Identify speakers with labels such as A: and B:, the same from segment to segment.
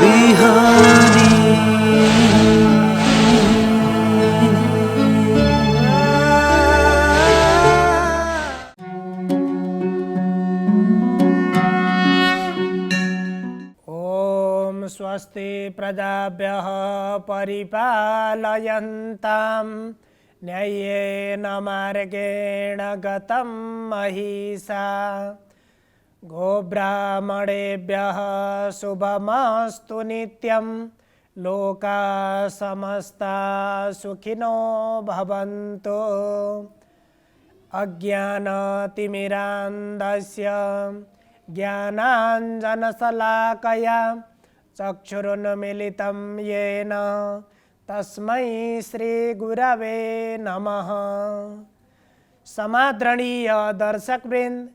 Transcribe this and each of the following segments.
A: बिहानी।
B: ओम स्वस्ति प्रजाभ्यः परिपालयन्तां न्याय्येन मार्गेण गतं महिषा गोब्राह्मणेभ्यः शुभमस्तु नित्यं लोकाः समस्ताः सुखिनो भवन्तु। अज्ञानतिमिरान्धस्य ज्ञानाञ्जनशलाकया चक्षुरुन्मीलितं येन तस्मै श्रीगुरवे नमः। समादरणीय दर्शकवृन्द,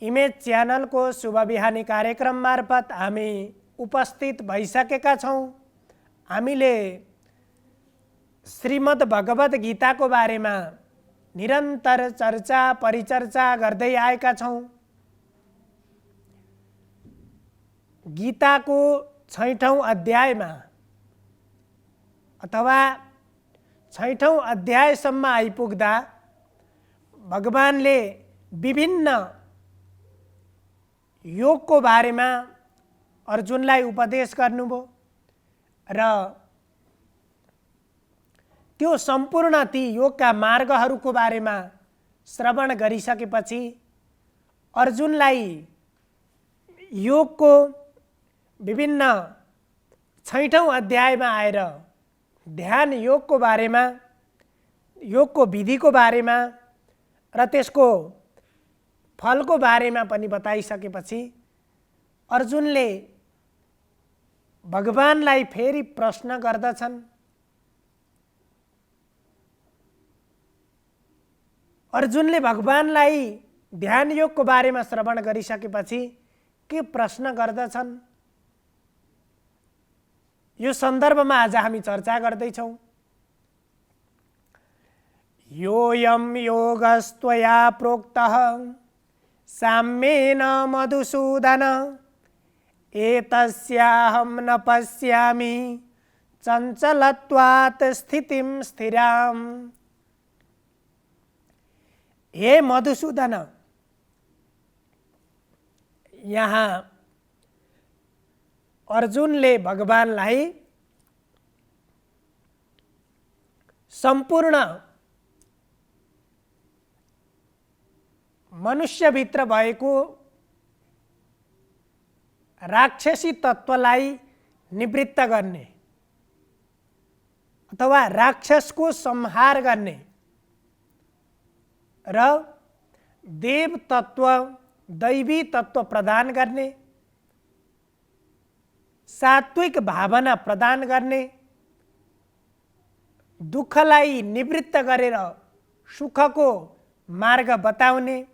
B: इमेज च्यानलको शुभ बिहानी कार्यक्रम मार्फत हामी उपस्थित भइसकेका छौँ। हामीले श्रीमद् भगवत गीताको बारेमा निरन्तर चर्चा परिचर्चा गर्दै आएका छौँ। गीताको 6औं अध्यायमा अथवा 6औं अध्यायसम्म आइपुग्दा भगवानले विभिन्न योगको बारेमा अर्जुनलाई उपदेश गर्नुभयो र त्यो सम्पूर्ण ती योगका मार्गहरूको बारेमा श्रवण गरिसकेपछि अर्जुनलाई योगको विभिन्न 6औं अध्यायमा आएर ध्यान योगको बारेमा, योगको विधिको बारेमा र त्यसको फलको बारेमा पनि बताइसकेपछि अर्जुनले भगवानलाई फेरि प्रश्न गर्दछन्। अर्जुनले भगवानलाई ध्यान योगको बारेमा श्रवण गरिसकेपछि के प्रश्न गर्दछन्, यो सन्दर्भमा आज हामी चर्चा गर्दैछौँ। योऽयं योगस्त्वया प्रोक्तः साम्येन मधुसूदन एतस्याहं न पश्यामि चञ्चलत्वात् स्थितिं स्थिराम्। हे मधुसूदन, यहाँ अर्जुनले भगवानलाई सम्पूर्ण मनुष्यभित्र भएको राक्षसी तत्त्वलाई निवृत्त गर्ने अथवा राक्षसको संहार गर्ने र देव तत्त्व दैवी तत्त्व प्रदान गर्ने, सात्विक भावना प्रदान गर्ने, दुःखलाई निवृत्त गरेर सुखको मार्ग बताउने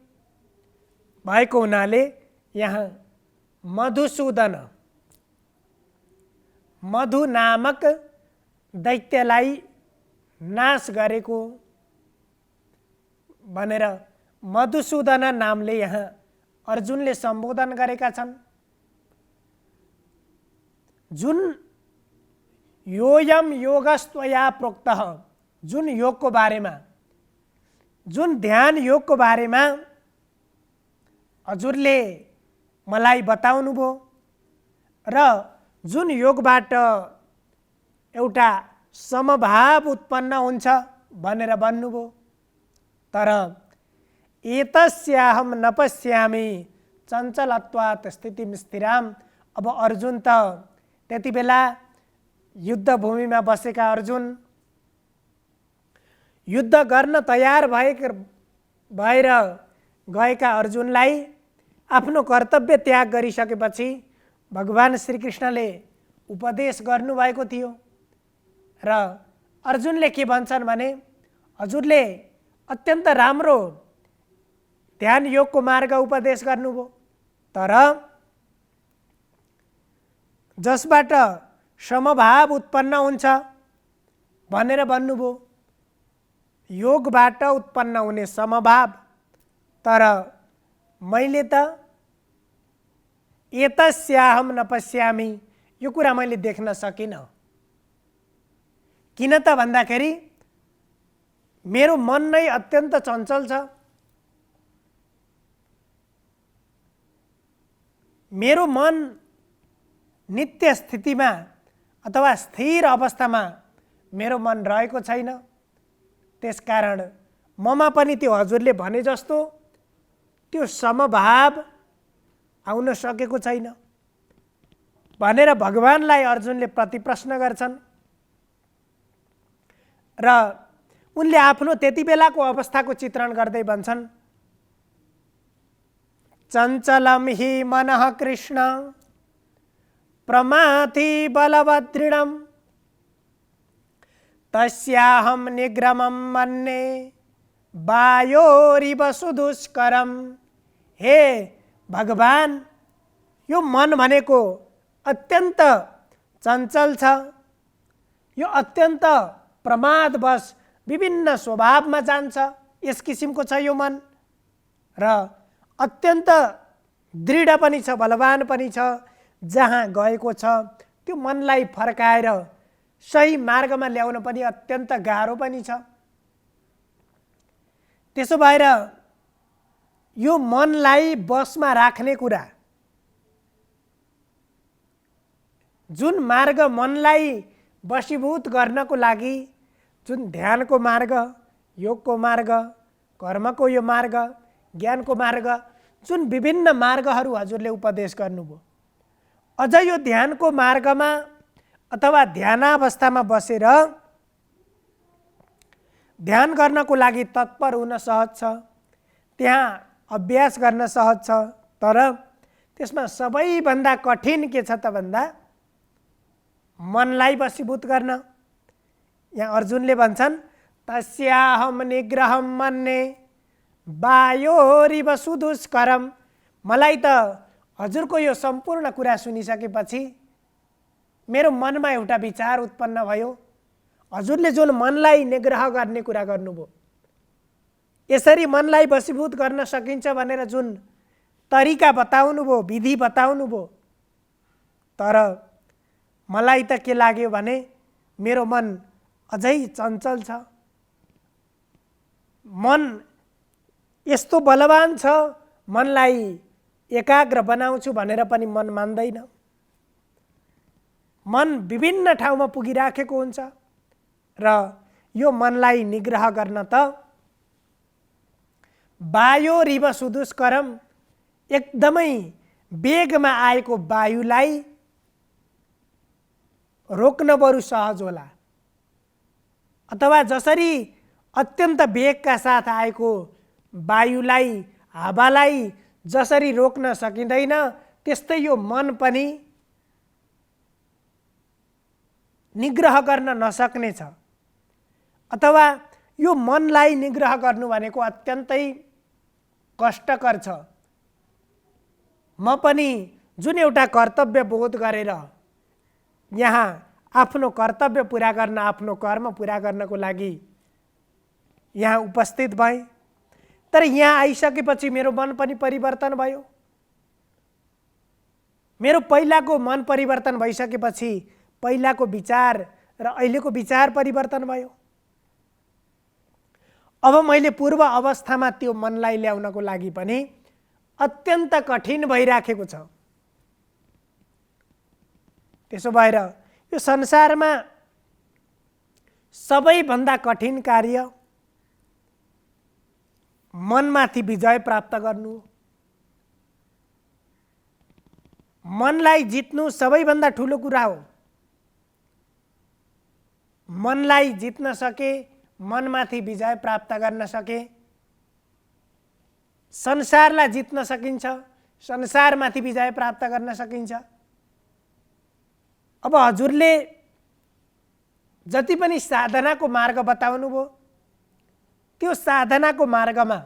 B: भएको हुनाले यहाँ मधुसूदन, मधु नामक दैत्यलाई नाश गरेको भनेर मधुसूदन नामले यहाँ अर्जुनले सम्बोधन गरेका छन्। जुन योऽयं योगस्त्वया प्रोक्तः, जुन योगको बारेमा, जुन ध्यान योगको बारेमा हजुरले मलाई बताउनु भयो र जुन योगबाट एउटा समभाव उत्पन्न हुन्छ भनेर भन्नुभयो, तर एतस्याहं न पश्यामि चञ्चलत्वात् स्थितिं स्थिराम। अब अर्जुन त त्यति बेला युद्ध भूमिमा बसेका अर्जुन, युद्ध गर्न तयार भएर गएका अर्जुनलाई आफ्नो कर्तव्य त्याग गरिसकेपछि भगवान श्रीकृष्णले उपदेश गर्नुभएको थियो र अर्जुनले के भन्छन् भने, हजुरले अत्यन्त राम्रो ध्यान योगको मार्ग उपदेश गर्नुभयो, तर जसबाट समभाव उत्पन्न हुन्छ भनेर भन्नुभयो। योगबाट उत्पन्न हुने समभाव, तर मैले त एतस्याहम न पश्यामि, यो कुरा मैले देख्न सकिनँ। किन त भन्दाखेरि मेरो मन नै अत्यन्त चञ्चल छ। मेरो मन नित्य स्थितिमा अथवा स्थिर अवस्थामा मेरो मन रहेको छैन। त्यसकारण ममा पनि त्यो हजुरले भने जस्तो त्यो समभाव आउन सकेको छैन भनेर भगवानलाई अर्जुनले प्रतिप्रश्न गर्छन्। र उनले आफ्नो त्यति बेलाको अवस्थाको चित्रण गर्दै भन्छन्, चञ्चलं हि मनः कृष्ण प्रमाथि बलवदृढं तस्याहं निग्रमं मन्ये वायोरिव सुदुष्करम। हे भगवान, यो मन भनेको अत्यन्त चञ्चल छ। यो अत्यन्त प्रमादवश विभिन्न स्वभावमा जान्छ, यस किसिमको छ यो मन। र अत्यन्त दृढ पनि छ, बलवान पनि छ। जहाँ गएको छ त्यो मनलाई फर्काएर सही मार्गमा ल्याउन पनि अत्यन्त गाह्रो पनि छ। त्यसो भएर यो मनलाई बसमा राख्ने कुरा, जुन मार्ग मनलाई वशीभूत गर्नको लागि, जुन ध्यानको मार्ग, योगको मार्ग, कर्मको यो मार्ग, ज्ञानको मार्ग, जुन विभिन्न मार्गहरू हजुरले उपदेश गर्नुभयो, अझ यो ध्यानको मार्गमा अथवा ध्यानावस्थामा बसेर ध्यान गर्नको लागि तत्पर हुन सहज छ, त्यहाँ अभ्यास गर्न सहज छ। तर त्यसमा सबैभन्दा कठिन के छ त भन्दा मनलाई वशीभूत गर्न। यहाँ अर्जुनले भन्छन्, तस्याहम निग्रहं मन्ये वायोरिव सुदुष्करम। मलाई त हजुरको यो सम्पूर्ण कुरा सुनिसकेपछि मेरो मनमा एउटा विचार उत्पन्न भयो। हजुरले जुन मनलाई निग्रह गर्ने कुरा गर्नुभयो, यसरी मनलाई वशीभूत गर्न सकिन्छ भनेर जुन तरिका बताउनुभयो, विधि बताउनुभयो, तर मलाई त के लाग्यो भने मेरो मन अझै चञ्चल छ। मन यस्तो बलवान छ, मनलाई एकाग्र बनाउँछु भनेर पनि मन मान्दैन। मन विभिन्न ठाउँमा पुगिराखेको हुन्छ र यो मनलाई निग्रह गर्न त वायोरिव सुदुष्करम, एकदमै वेगमा आएको वायुलाई रोक्न बरु सहज होला। अथवा जसरी अत्यन्त वेगका साथ आएको वायुलाई, हावालाई जसरी रोक्न सकिँदैन, त्यस्तै यो मन पनि निग्रह गर्न नसक्ने छ। अथवा यो मनलाई निग्रह गर्नु भनेको अत्यन्तै कष्टकर छ। म पनि जुन एउटा कर्तव्य बोध गरेर यहाँ आफ्नो कर्तव्य पुरा गर्न, आफ्नो कर्म पुरा गर्नको लागि यहाँ उपस्थित भएँ, तर यहाँ आइसकेपछि मेरो मन पनि परिवर्तन भयो। मेरो पहिलाको मन परिवर्तन भइसकेपछि पहिलाको विचार र अहिलेको विचार परिवर्तन भयो। अब मैले पूर्व अवस्थामा त्यो मनलाई ल्याउनको लागि पनि अत्यन्त कठिन भइराखेको छ। त्यसो भएर यो संसारमा सबैभन्दा कठिन कार्य मनमाथि विजय प्राप्त गर्नु। मनलाई जित्नु सबैभन्दा ठुलो कुरा हो। मनलाई जित्न सके, मनमाथि विजय प्राप्त गर्न सके, संसारलाई जित्न सकिन्छ, संसारमाथि विजय प्राप्त गर्न सकिन्छ। अब हजुरले जति पनि साधनाको मार्ग बताउनु भयो, त्यो साधनाको मार्गमा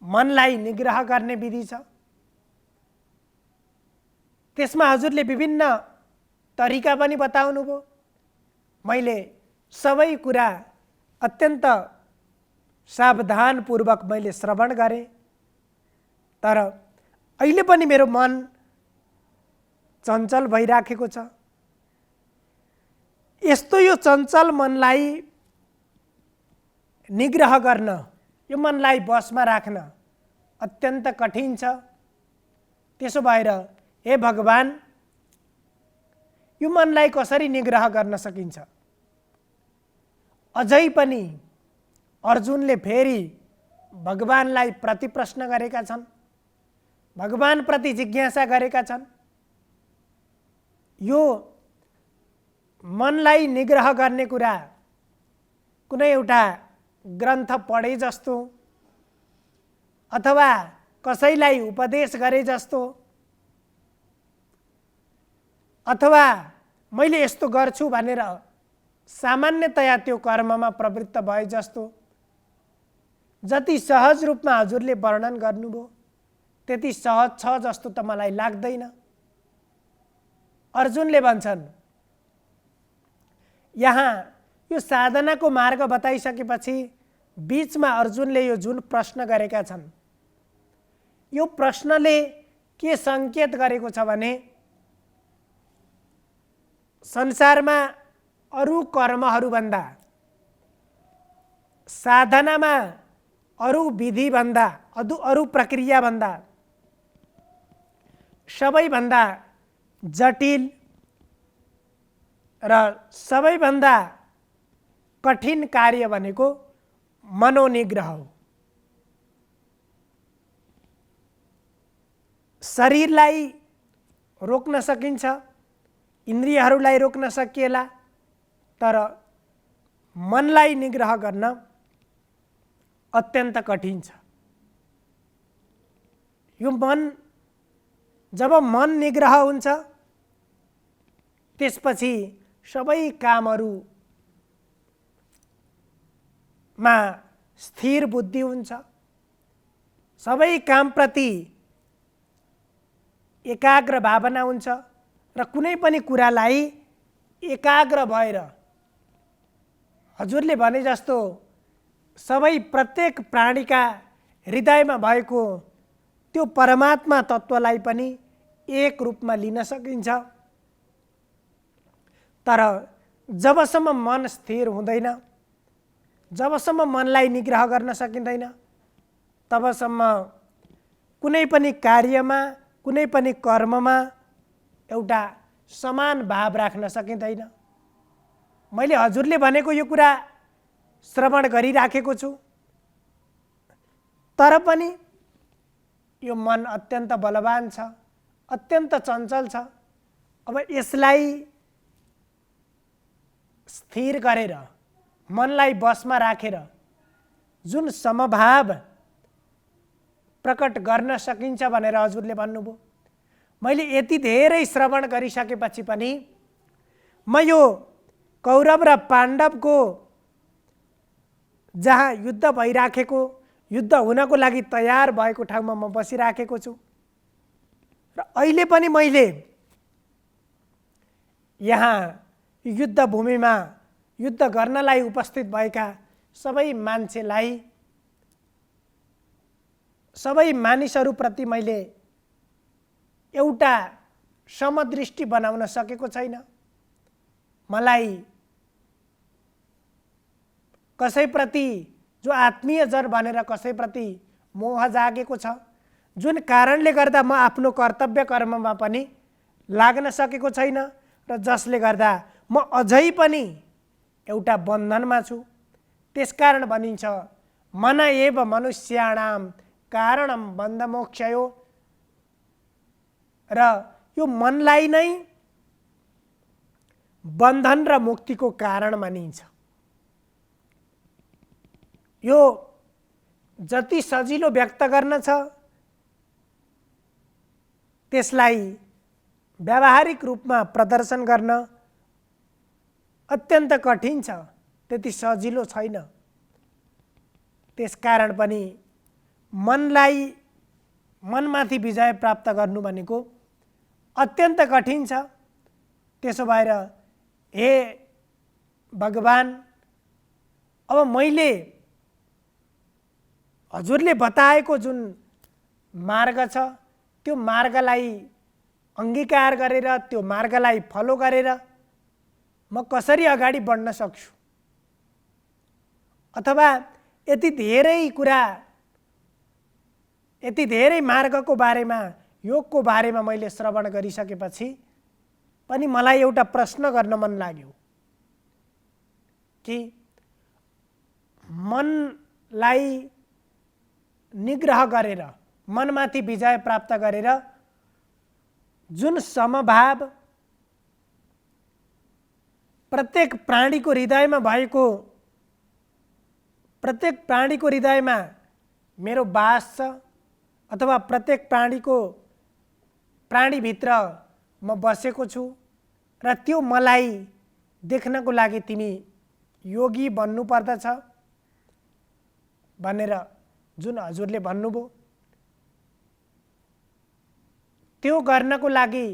B: मनलाई निग्रह गर्ने विधि छ। त्यसमा हजुरले विभिन्न तरिका पनि बताउनु भयो। मैले सबै कुरा अत्यन्त सावधानपूर्वक मैले श्रवण गरेँ, तर अहिले पनि मेरो मन चञ्चल भइराखेको छ। यस्तो यो चञ्चल मनलाई निग्रह गर्न, यो मनलाई बसमा राख्न अत्यन्त कठिन छ। त्यसो भएर हे भगवान, यो मनलाई कसरी निग्रह गर्न सकिन्छ? अझै पनि अर्जुनले फेरि भगवानलाई प्रतिप्रश्न गरेका छन्, भगवानप्रति जिज्ञासा गरेका छन्। यो मनलाई निग्रह गर्ने कुरा कुनै एउटा ग्रन्थ पढे जस्तो अथवा कसैलाई उपदेश गरे जस्तो अथवा मैले यस्तो गर्छु भनेर सामान्यतया त्यो कर्ममा प्रवृत्त भए जस्तो जति सहज रूपमा हजुरले वर्णन गर्नुभयो त्यति सहज छ जस्तो त मलाई लाग्दैन। अर्जुनले भन्छन्, यहाँ यो साधनाको मार्ग बताइसकेपछि बीचमा अर्जुनले यो जुन प्रश्न गरेका छन्, यो प्रश्नले के सङ्केत गरेको छ भने संसारमा अरू कर्महरूभन्दा, साधनामा अरू विधिभन्दा, अरू प्रक्रियाभन्दा सबैभन्दा जटिल र सबैभन्दा कठिन कार्य भनेको मनोनिग्रह हो। शरीरलाई रोक्न सकिन्छ, इन्द्रियहरूलाई रोक्न सकिएला, तर मनलाई निग्रह गर्न अत्यन्त कठिन छ। यो मन, जब मन निग्रह हुन्छ त्यसपछि सबै कामहरूमा स्थिर बुद्धि हुन्छ, सबै कामप्रति एकाग्र भावना हुन्छ र कुनै पनि कुरालाई एकाग्र भएर हजुरले भने जस्तो सबै प्रत्येक प्राणीका हृदयमा भएको त्यो परमात्मा तत्त्वलाई पनि एक रूपमा लिन सकिन्छ। तर जबसम्म मन स्थिर हुँदैन, जबसम्म मनलाई निग्रह गर्न सकिँदैन, तबसम्म कुनै पनि कार्यमा, कुनै पनि कर्ममा एउटा समान भाव राख्न सकिँदैन। मैले हजुरले भनेको यो कुरा श्रवण गरिराखेको छु, तर पनि यो मन अत्यन्त बलवान छ, अत्यन्त चञ्चल छ। अब यसलाई स्थिर गरेर, मनलाई बसमा राखेर जुन समभाव प्रकट गर्न सकिन्छ भनेर हजुरले भन्नुभयो, मैले यति धेरै श्रवण गरिसकेपछि पनि म यो कौरव र पाण्डवको जहाँ युद्ध भइराखेको, युद्ध हुनको लागि तयार भएको ठाउँमा म बसिराखेको छु र अहिले पनि मैले यहाँ युद्ध भूमिमा युद्ध गर्नलाई उपस्थित भएका सबै मान्छेलाई, सबै मानिसहरूप्रति मैले एउटा समदृष्टि बनाउन सकेको छैन। मलाई कसैप्रति जो आत्मीय जन भनेर कसैप्रति मोह जागेको छ, जुन कारणले गर्दा म आफ्नो कर्तव्य कर्ममा पनि लाग्न सकेको छैन र जसले गर्दा म अझै पनि एउटा बन्धनमा छु। त्यसकारण भनिन्छ मन एव मनुष्याणाम कारणम बन्धमोक्षयो, र यो मनलाई नै बन्धन र मुक्तिको कारण मानिन्छ। यो जति सजिलो व्यक्त गर्न छ त्यसलाई व्यावहारिक रूपमा प्रदर्शन गर्न अत्यन्त कठिन छ, त्यति सजिलो छैन। त्यसकारण पनि मनमाथि विजय प्राप्त गर्नु भनेको अत्यन्त कठिन छ। त्यसो भएर हे भगवान, अब मैले हजुरले बताएको जुन मार्ग छ त्यो मार्गलाई अङ्गीकार गरेर त्यो मार्गलाई फलो गरेर म कसरी अगाडि बढ्न सक्छु, अथवा यति धेरै कुरा, यति धेरै मार्गको बारेमा, योगको बारेमा मैले श्रवण गरिसकेपछि पनि मलाई एउटा प्रश्न गर्न मन लाग्यो कि मनलाई निग्रह गरेर, मनमाथि विजय प्राप्त गरेर जुन समभाव प्रत्येक प्राणीको हृदयमा भएको, प्रत्येक प्राणीको हृदयमा मेरो वास छ, अथवा प्रत्येक प्राणीभित्र म बसेको छु र त्यो मलाई देख्नको लागि तिमी योगी बन्नु पर्दछ भनेर जुन हजुरले भन्नुभयो, त्यो गर्नको लागि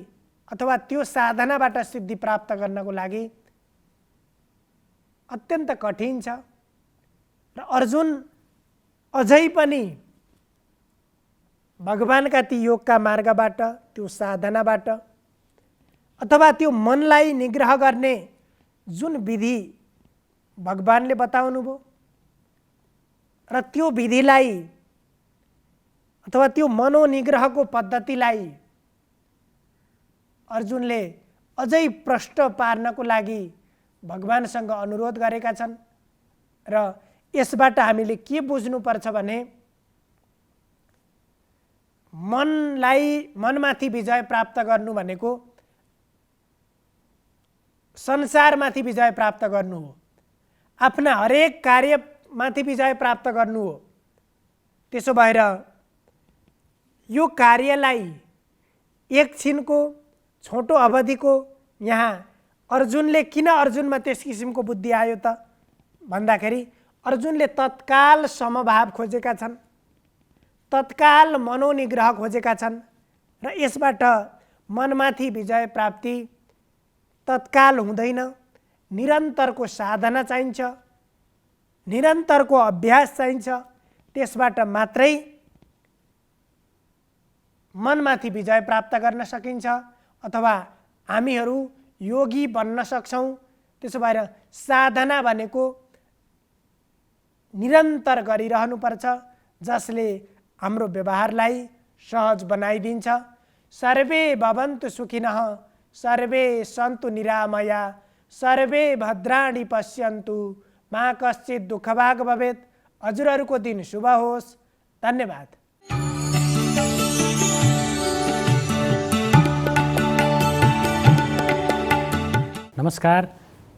B: अथवा त्यो साधनाबाट सिद्धि प्राप्त गर्नको लागि अत्यन्त कठिन छ र अर्जुन अझै पनि भगवानका ती योगका मार्गबाट, त्यो साधनाबाट, अथवा त्यो मनलाई निग्रह गर्ने जुन विधि भगवानले बताउनु भयो र त्यो विधिलाई अथवा त्यो मनोनिग्रहको पद्धतिलाई अर्जुनले अझै प्रष्ट पार्नको लागि भगवानसँग अनुरोध गरेका छन्। र यसबाट हामीले के बुझ्नुपर्छ भने मनमाथि विजय प्राप्त गर्नु भनेको संसारमाथि विजय प्राप्त गर्नु हो, आफ्ना हरेक कार्यमाथि विजय प्राप्त गर्नु हो। त्यसो भएर यो कार्यलाई एकछिनको छोटो अवधिको, यहाँ अर्जुनले किन अर्जुनमा त्यस किसिमको बुद्धि आयो त भन्दाखेरि अर्जुनले तत्काल समभाव खोजेका छन्, तत्काल मनोनिग्रह खोजेका छन् र यसबाट मनमाथि विजय प्राप्ति तत्काल हुँदैन, निरन्तरको साधना चाहिन्छ, निरन्तरको अभ्यास चाहिन्छ। त्यसबाट मात्रै मनमाथि विजय प्राप्त गर्न सकिन्छ अथवा हामीहरू योगी बन्न सक्छौँ। त्यसो भएर साधना भनेको निरन्तर गरिरहनुपर्छ, जसले हाम्रो व्यवहारलाई सहज बनाइदिन्छ। सर्वे भवन्तु सुखिनः, सर्वे सन्तु निरामया, सर्वे भद्राणि पश्यन्तु, मा कश्चित् दुःखभाग् भवेत्। हजुरहरूको दिन शुभ होस्। धन्यवाद।
A: नमस्कार,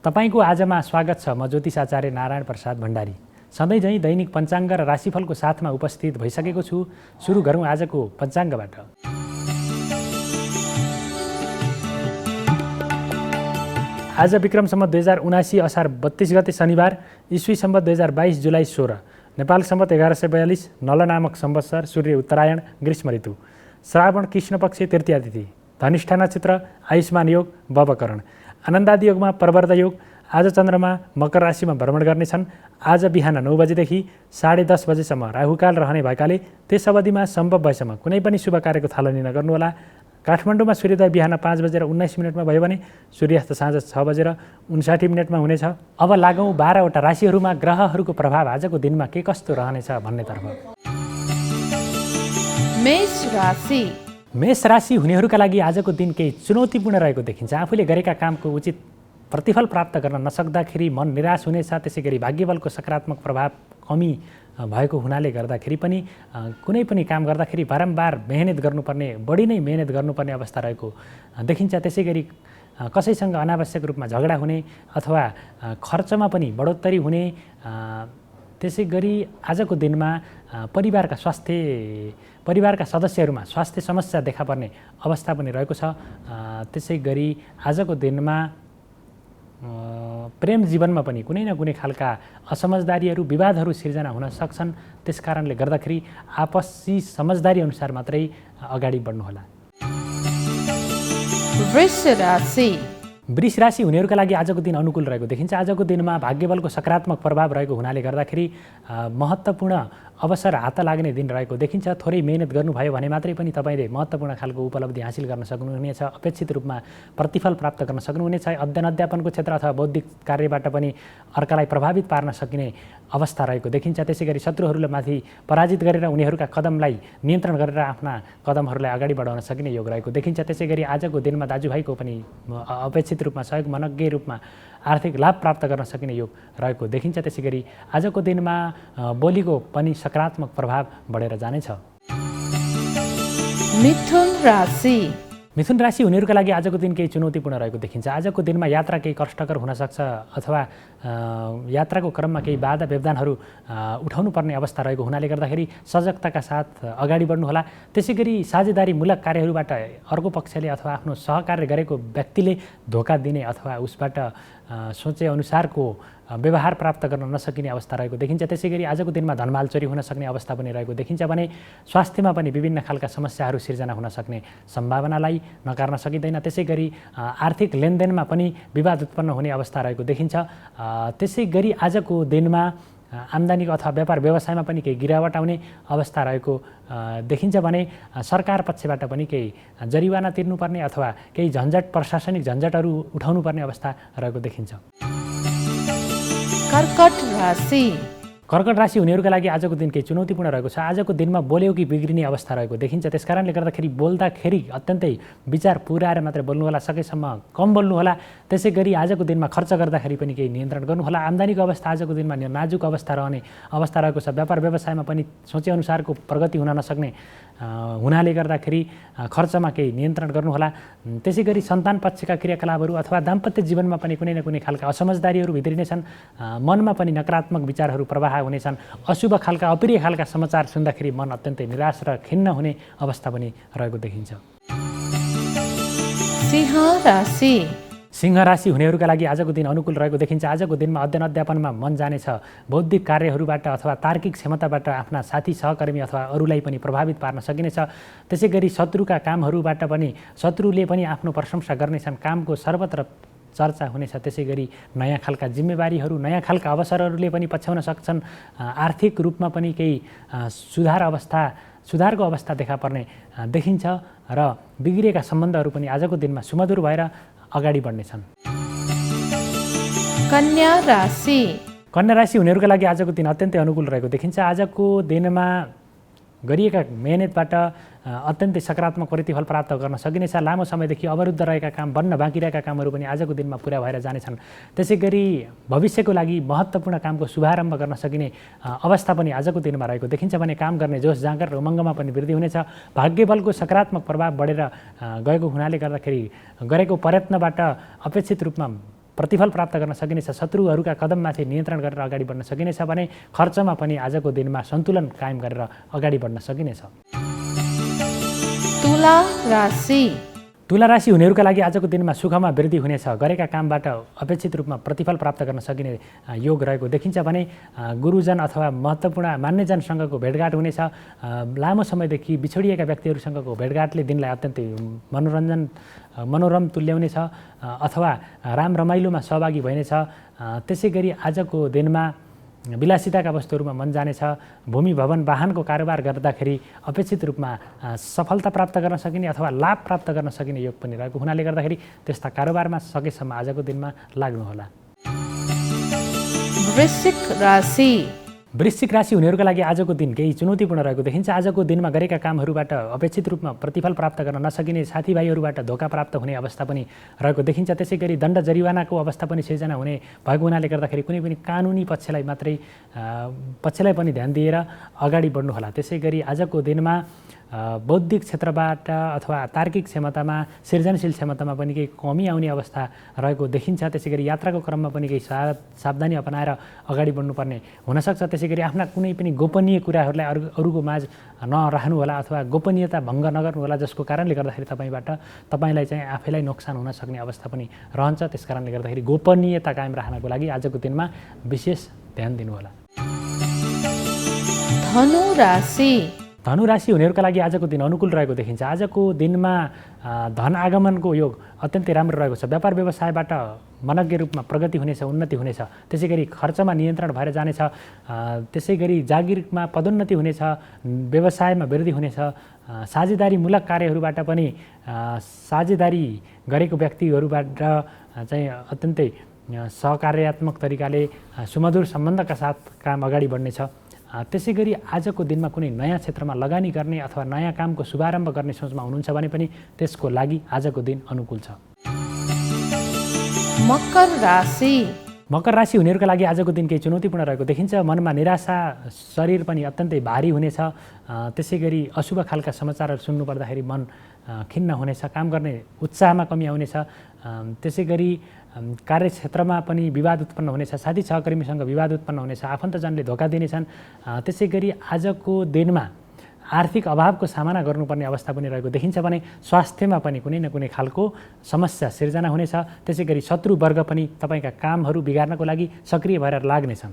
A: तपाईको आजमा स्वागत छ। म ज्योतिष आचार्य नारायण प्रसाद भण्डारी सधैँ झैँ दैनिक पञ्चाङ्ग र राशिफलको साथमा उपस्थित भइसकेको छु। सुरु गरौँ आजको पञ्चाङ्गबाट। आज विक्रम सम्वत 2079 असार 32 गते शनिबार, ईस्वी सम्वत 2022 जुलाई 16, नेपाल सम्वत 1142, नल नामक संवत्सर, सूर्य उत्तरायण, ग्रीष्म ऋतु, श्रावण कृष्ण पक्ष तृतीया तिथि, धनिष्ठा नक्षत्र, आयुष्मान योग, बवकरण, आनन्दादि योगमा प्रवर्ध योग। आज चन्द्रमा मकर राशिमा भ्रमण गर्नेछन्। आज बिहान 9 बजेदेखि 10:30 बजेसम्म राहुकाल रहने भएकाले त्यस अवधिमा सम्भव भएसम्म कुनै पनि शुभ कार्यको थालनी नगर्नुहोला। काठमाडौँमा सूर्योदय बिहान 5:19 भयो भने सूर्यास्त साँझ 6:59 हुनेछ। अब लागौँ 12वटा राशिहरूमा ग्रहहरूको प्रभाव आजको दिनमा के कस्तो रहनेछ भन्नेतर्फ। मेष राशि हुनेहरूका लागि आजको दिन केही चुनौतीपूर्ण रहेको देखिन्छ। आफूले गरेका कामको उचित प्रतिफल प्राप्त गर्न नसक्दाखेरि मन निराश हुनेछ। त्यसै गरी भाग्यबलको सकारात्मक प्रभाव कमी भएको हुनाले गर्दाखेरि पनि कुनै पनि काम गर्दाखेरि बारम्बार मेहनत गर्नुपर्ने, बढी नै मेहनत गर्नुपर्ने अवस्था रहेको देखिन्छ। त्यसै गरी कसैसँग अनावश्यक रूपमा झगडा हुने अथवा खर्चमा पनि बढोत्तरी हुने। त्यसै गरी आजको दिनमा परिवारका सदस्यहरूमा स्वास्थ्य समस्या देखा पर्ने अवस्था पनि रहेको छ। त्यसै गरी आजको दिनमा प्रेम जीवनमा पनि कुनै न कुनै खालका असमझदारीहरू, विवादहरू सिर्जना हुन सक्छन्। त्यसकारणले गर्दाखेरि आपसी समझदारी अनुसार मात्रै अगाडि बढ्नुहोला। वृष राशि हुनेहरूका लागि आजको दिन अनुकूल रहेको देखिन्छ। आजको दिनमा भाग्यबलको सकारात्मक प्रभाव रहेको हुनाले गर्दाखेरि महत्त्वपूर्ण अवसर हात लाग्ने दिन रहेको देखिन्छ। थोरै मेहनत गर्नुभयो भने मात्रै पनि तपाईँले महत्त्वपूर्ण खालको उपलब्धि हासिल गर्न सक्नुहुनेछ, अपेक्षित रूपमा प्रतिफल प्राप्त गर्न सक्नुहुनेछ। अध्ययन अध्यापनको क्षेत्र अथवा बौद्धिक कार्यबाट पनि अर्कालाई प्रभावित पार्न सकिने अवस्था रहेको देखिन्छ। त्यसै गरी शत्रुहरूलाई माथि पराजित गरेर उनीहरूका कदमलाई नियन्त्रण गरेर आफ्ना कदमहरूलाई अगाडि बढाउन सकिने योग रहेको देखिन्छ। त्यसै गरी आजको दिनमा दाजुभाइको पनि अपेक्षित रूपमा सहयोग मनज्ञ रूपमा आर्थिक लाभ प्राप्त गर्न सकिने योग रहेको देखिन्छ। त्यसै गरी आजको दिनमा बोलीको पनि सकारात्मक प्रभाव बढेर जानेछ। मिथुन राशि हुनेहरूका लागि आजको दिन केही चुनौतीपूर्ण रहेको देखिन्छ। आजको दिनमा यात्रा केही कष्टकर हुनसक्छ अथवा यात्राको क्रममा केही बाधा व्यवधानहरू उठाउनु पर्ने अवस्था रहेको हुनाले गर्दाखेरि सजगताका साथ अगाडि बढ्नुहोला। त्यसै गरी साझेदारीमूलक कार्यहरूबाट अर्को पक्षले अथवा आफ्नो सहकार्य गरेको व्यक्तिले धोका दिने अथवा उसबाट सोचे अनुसारको व्यवहार प्राप्त गर्न नसकिने अवस्था रहेको देखिन्छ। त्यसै गरी आजको दिनमा धनमाल चोरी हुन सक्ने अवस्था पनि रहेको देखिन्छ भने स्वास्थ्यमा पनि विभिन्न खालका समस्याहरू सिर्जना हुन सक्ने सम्भावनालाई नकार्न सकिँदैन। त्यसै गरी आर्थिक लेनदेनमा पनि विवाद उत्पन्न हुने अवस्था रहेको देखिन्छ। त्यसै गरी आजको दिनमा आम्दानीको अथवा व्यापार व्यवसायमा पनि केही गिरावट आउने अवस्था रहेको देखिन्छ भने सरकार पक्षबाट पनि केही जरिवाना तिर्नुपर्ने अथवा केही झन्झट प्रशासनिक झन्झटहरू उठाउनु पर्ने अवस्था रहेको देखिन्छ। कर्कट राशि हुनेहरूका लागि आजको दिन केही चुनौतीपूर्ण रहेको छ। आजको दिनमा बोल्यौकी बिग्रिने अवस्था रहेको देखिन्छ। त्यसकारणले गर्दाखेरि बोल्दाखेरि अत्यन्तै विचार पुर्याएर मात्रै बोल्नुहोला, सकेसम्म कम बोल्नुहोला। त्यसै गरी आजको दिनमा खर्च गर्दाखेरि पनि केही नियन्त्रण गर्नुहोला। आम्दानीको अवस्था आजको दिनमा नाजुक अवस्था रहने अवस्था रहेको छ। व्यापार व्यवसायमा पनि सोचेअनुसारको प्रगति हुन नसक्ने हुनाले गर्दाखेरि खर्चमा केही नियन्त्रण गर्नुहोला। त्यसै गरी सन्तान पक्षका क्रियाकलापहरू अथवा दाम्पत्य जीवनमा पनि कुनै न कुनै खालका असमझदारीहरू भित्रिनेछन्। मनमा पनि नकारात्मक विचारहरू प्रवाह हुनेछन्। अशुभ खालका अप्रिय खालका समाचार सुन्दाखेरि मन अत्यन्तै निराश र खिन्न हुने अवस्था पनि रहेको देखिन्छ। सिंह राशि हुनेहरूका लागि आजको दिन अनुकूल रहेको देखिन्छ। आजको दिनमा अध्ययन अध्यापनमा मन जानेछ। बौद्धिक कार्यहरूबाट अथवा तार्किक क्षमताबाट आफ्ना साथी सहकर्मी अथवा अरूलाई पनि प्रभावित पार्न सकिनेछ। त्यसै गरी शत्रुका कामहरूबाट पनि शत्रुले पनि आफ्नो प्रशंसा गर्नेछन्। कामको सर्वत्र चर्चा हुनेछ। त्यसै गरी नयाँ खालका जिम्मेवारीहरू नयाँ खालका अवसरहरूले पनि पछ्याउन सक्छन्। आर्थिक रूपमा पनि केही सुधारको अवस्था देखा पर्ने देखिन्छ र बिग्रिएका सम्बन्धहरू पनि आजको दिनमा सुमधुर भएर अगाडि बढ्नेछन्। कन्या राशि हुनेहरूका लागि आजको दिन अत्यन्तै अनुकूल रहेको देखिन्छ। आजको दिनमा गरिएका मेहनतबाट अत्यन्तै सकारात्मक प्रतिफल प्राप्त गर्न सकिनेछ। लामो समयदेखि अवरुद्ध रहेका काम बन्न बाँकी रहेका कामहरू पनि आजको दिनमा पुरा भएर जानेछन्। त्यसै गरी भविष्यको लागि महत्त्वपूर्ण कामको शुभारम्भ गर्न सकिने अवस्था पनि आजको दिनमा रहेको देखिन्छ भने काम गर्ने जोस जाँगर र उमङ्गमा पनि वृद्धि हुनेछ। भाग्यबलको सकारात्मक प्रभाव बढेर गएको हुनाले गर्दाखेरि गरेको प्रयत्नबाट अपेक्षित रूपमा प्रतिफल प्राप्त गर्न सकिनेछ। शत्रुहरूका कदममाथि नियन्त्रण गरेर अगाडि बढ्न सकिनेछ भने खर्चमा पनि आजको दिनमा सन्तुलन कायम गरेर अगाडि बढ्न सकिनेछ। तुला राशि हुनेहरूका लागि आजको दिनमा सुखमा वृद्धि हुनेछ। गरेका कामबाट अपेक्षित रूपमा प्रतिफल प्राप्त गर्न सकिने योग रहेको देखिन्छ भने गुरुजन अथवा महत्त्वपूर्ण मान्यजनसँगको भेटघाट हुनेछ। लामो समयदेखि बिछोडिएका व्यक्तिहरूसँगको भेटघाटले दिनलाई अत्यन्तै मनोरम तुल्याउनेछ अथवा राम रमाइलोमा सहभागी भइनेछ। त्यसै गरी आजको दिनमा विलासिताका वस्तुहरूमा मन जानेछ। भूमि भवन वाहनको कारोबार गर्दाखेरि अपेक्षित रूपमा सफलता प्राप्त गर्न सकिने अथवा लाभ प्राप्त गर्न सकिने योग पनि रहेको हुनाले गर्दाखेरि त्यस्ता कारोबारमा सकेसम्म आजको दिनमा लाग्नुहोला। वृश्चिक राशि हुनेहरूका लागि आजको दिन केही चुनौतीपूर्ण रहेको देखिन्छ। आजको दिनमा गरेका कामहरूबाट अपेक्षित रूपमा प्रतिफल प्राप्त गर्न नसकिने साथीभाइहरूबाट धोका प्राप्त हुने अवस्था पनि रहेको देखिन्छ। त्यसै गरी दण्ड जरिवानाको अवस्था पनि सिर्जना हुने भएको हुनाले गर्दाखेरि कुनै पनि कानुनी पक्षलाई पनि ध्यान दिएर अगाडि बढ्नुहोला। त्यसै गरी आजको दिनमा बौद्धिक क्षेत्रबाट अथवा तार्किक क्षमतामा सृजनशील क्षमतामा पनि केही कमी आउने अवस्था रहेको देखिन्छ। त्यसै गरी यात्राको क्रममा पनि केही सावधानी अपनाएर अगाडि बढ्नुपर्ने हुनसक्छ। त्यसै गरी आफ्ना कुनै पनि गोपनीय कुराहरूलाई अरूको माझ नराख्नुहोला अथवा गोपनीयता भङ्ग नगर्नुहोला, जसको कारणले गर्दाखेरि तपाईँलाई चाहिँ आफैलाई नोक्सान हुन सक्ने अवस्था पनि रहन्छ। त्यस कारणले गर्दाखेरि गोपनीयता कायम राख्नको लागि आजको दिनमा विशेष ध्यान दिनुहोला। धनु राशि हुनेहरूका लागि आजको दिन अनुकूल रहेको देखिन्छ। आजको दिनमा धन आगमनको योग अत्यन्तै राम्रो रहेको छ। व्यापार व्यवसायबाट मनज्ञ रूपमा प्रगति हुनेछ, उन्नति हुनेछ। त्यसै गरी खर्चमा नियन्त्रण भएर जानेछ। त्यसै गरी जागिरमा पदोन्नति हुनेछ, व्यवसायमा वृद्धि हुनेछ। साझेदारीमूलक कार्यहरूबाट पनि साझेदारी गरेको व्यक्तिहरूबाट चाहिँ अत्यन्तै सहकार्यात्मक तरिकाले सुमधुर सम्बन्धका साथ काम अगाडि बढ्नेछ। त्यसै गरी आजको दिनमा कुनै नयाँ क्षेत्रमा लगानी गर्ने अथवा नयाँ कामको शुभारम्भ गर्ने सोचमा हुनुहुन्छ भने पनि त्यसको लागि आजको दिन अनुकूल छ।
C: मकर राशि
A: मकर राशि हुनेहरूका लागि आजको दिन केही चुनौतीपूर्ण रहेको देखिन्छ। मनमा निराशा, शरीर पनि अत्यन्तै भारी हुनेछ। त्यसै गरी अशुभ खालका समाचारहरू सुन्नु पर्दाखेरि मन खिन्न हुनेछ, काम गर्ने उत्साहमा कमी आउनेछ। त्यसै गरी कार्यक्षेत्रमा पनि विवाद उत्पन्न हुनेछ, साथी सहकर्मीसँग विवाद उत्पन्न हुनेछ, आफन्तजनले धोका दिनेछन्। त्यसै गरी आजको दिनमा आर्थिक अभावको सामना गर्नुपर्ने अवस्था पनि रहेको देखिन्छ भने स्वास्थ्यमा पनि कुनै न कुनै खालको समस्या सिर्जना हुनेछ। त्यसै गरी शत्रुवर्ग पनि तपाईँका कामहरू बिगार्नको लागि सक्रिय भएर लाग्नेछन्।